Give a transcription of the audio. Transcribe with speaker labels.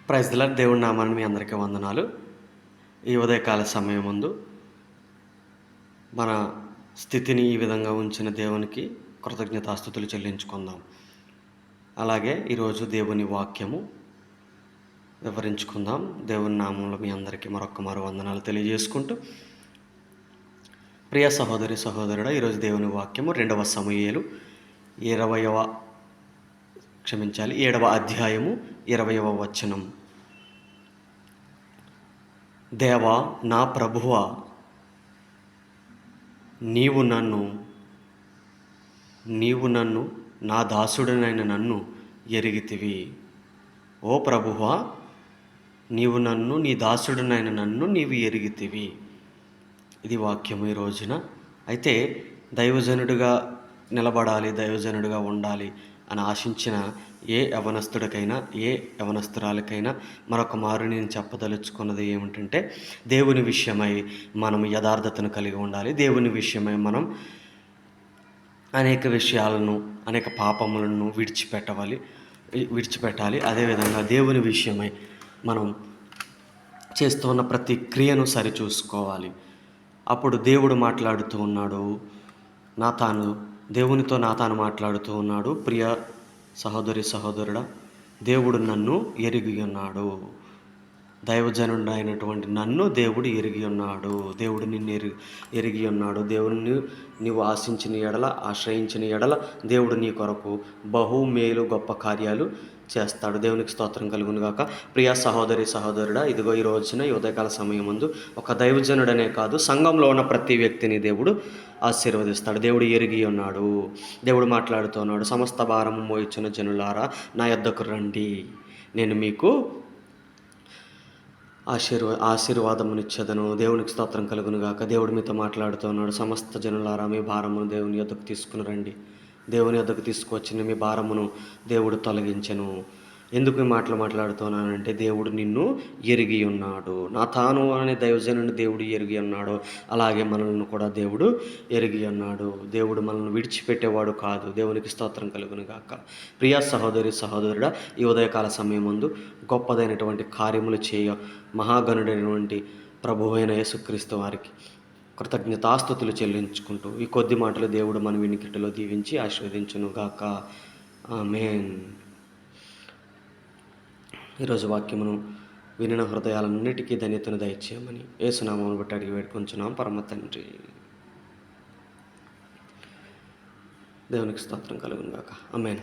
Speaker 1: Praise the lord. దేవుడి నామాన్ని మీ అందరికీ వందనాలు. ఈ ఉదయకాల సమయం ముందు మన స్థితిని ఈ విధంగా ఉంచిన దేవునికి కృతజ్ఞతాస్తుతులు చెల్లించుకుందాం. అలాగే ఈరోజు దేవుని వాక్యము వివరించుకుందాం. దేవుని నామంలో మీ అందరికీ మరొక వందనాలు తెలియజేసుకుంటూ, ప్రియ సహోదరి సహోదరుడా, ఈరోజు దేవుని వాక్యము 2వ సమూయేలు 7వ అధ్యాయము 20వ వచనం. దేవా, నా ప్రభువా, నీవు నన్ను నా దాసుడనైన నన్ను ఎరిగితివి. ఓ ప్రభువా, నీవు నన్ను నీ దాసుడనైన నన్ను నీవు ఎరిగితివి. ఇది వాక్యము ఈ రోజున. అయితే దైవజనుడిగా నిలబడాలి, దైవజనుడిగా ఉండాలి అని ఆశించిన ఏ యవనస్తుడికైనా, ఏ యవనస్తురాలకైనా మరొక మారు నేను చెప్పదలుచుకున్నది ఏమిటంటే, దేవుని విషయమై మనం యథార్థతను కలిగి ఉండాలి. దేవుని విషయమై మనం అనేక విషయాలను, అనేక పాపములను విడిచిపెట్టాలి. అదేవిధంగా దేవుని విషయమై మనం చేస్తున్న ప్రతి క్రియను సరిచూసుకోవాలి. అప్పుడు దేవుడు మాట్లాడుతూ ఉన్నాడు, దేవునితో నాతాను మాట్లాడుతూ ఉన్నాడు. ప్రియ సహోదరి సహోదరుడా, దేవుడు నన్ను ఎరిగి ఉన్నాడు. దైవజనుడు అయినటువంటి నన్ను దేవుడు ఎరిగి ఉన్నాడు. దేవుడు నిన్ను ఎరిగి ఉన్నాడు. దేవుడిని నీవు ఆశ్రయించిన ఎడల దేవుడు నీ కొరకు బహు మేలు గొప్ప కార్యాలు చేస్తాడు. దేవునికి స్తోత్రం కలుగును గాక. ప్రియ సహోదరి సహోదరుడా, ఇదిగో ఈ రోజున ఈ ఉదయకాల సమయం ముందు ఒక దైవజనుడనే కాదు, సంఘంలో ఉన్న ప్రతి వ్యక్తిని దేవుడు ఆశీర్వదిస్తాడు. దేవుడు ఎరిగి ఉన్నాడు. దేవుడు మాట్లాడుతూ ఉన్నాడు, సమస్త భారము మోయిచున్న జనులారా నా యొద్దకు రండి, నేను మీకు ఆశీర్వాదమునిచ్చేదను. దేవునికి స్తోత్రం కలుగును గాక. దేవుడు మీతో మాట్లాడుతూ ఉన్నాడు, సమస్త జనులారా మీ భారమును దేవుని యొద్దకు తీసుకుని రండి. దేవుని యొద్దకు తీసుకువచ్చిన మీ భారమును దేవుడు తొలగించెను. ఎందుకు ఈ మాటలు మాట్లాడుతున్నానంటే, దేవుడు నిన్ను ఎరిగి ఉన్నాడు. నాతాను అనే దైవజనుని దేవుడు ఎరిగి ఉన్నాడు. అలాగే మనల్ని కూడా దేవుడు ఎరిగి ఉన్నాడు. దేవుడు మనల్ని విడిచిపెట్టేవాడు కాదు. దేవునికి స్తోత్రం కలుగును గాక. ప్రియ సహోదరి సహోదరుడా, ఈ ఉదయకాల సమయం ముందు గొప్పదైనటువంటి కార్యములు చేయ మహాగణుడైనటువంటి ప్రభువైన యేసుక్రీస్తు వారికి కృతజ్ఞతాస్తుతులు చెల్లించుకుంటూ ఈ కొద్ది మాటలు దేవుడు మన వినికిడిలో దీవించి ఆశీర్వదించును గాక. ఆమేన్. ఈరోజు వాక్యమును వినిన హృదయాలన్నిటికీ ధన్యతను దయచేయమని యేసునామమును బట్టి అడిగి వేడుకొంచున్నాం పరమ తండ్రి. దేవునికి స్తోత్రం కలుగును గాక. ఆమేన్.